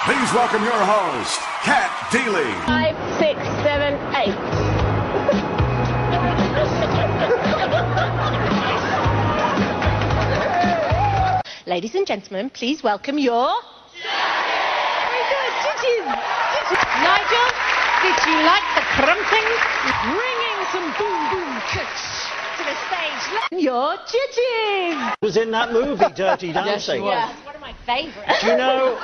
Please welcome your host, Cat Deeley. 5, 6, 7, 8. Ladies and gentlemen, please welcome your... Very good, judges. Nigel, did you like the crumping? Bringing some boom boom kicks to the stage. Your judges. Was in that movie, Dirty Dancing. Yeah, it's one of my favourites. Do you know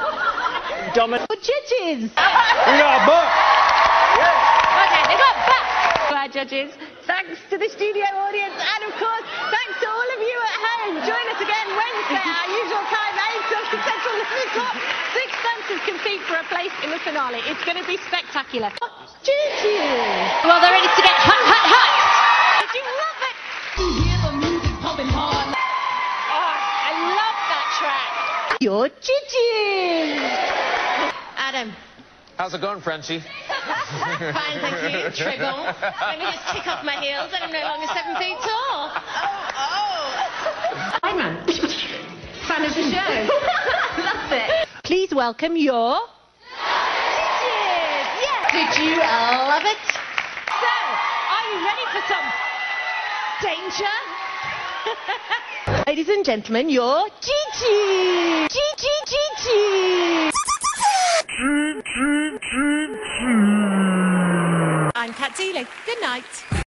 Dominic? Your judges. We are back. Yeah. Okay, they got back. To our judges, thanks to the studio audience, and of course, thanks to all of you at home. Join us again Wednesday, our usual time, 8 till Central Living Club. 6 dancers compete for a place in the finale. It's going to be spectacular. Judges. Well, they're ready to get hot, hot, hot. Did you love it? You hear the music pumping hard. Oh, I love that track. Your judges. Adam. How's it going, Frenchie? Fine, thank you. Triggle. Let me just kick off my heels and I'm no longer 7 feet tall. Hi, man. Fan of the show. Love it. Please welcome your... judges. Yes. Did you love it? So, are you ready for some danger? Ladies and gentlemen, your Gigi. Gigi. I'm Cat Deeley. Good night.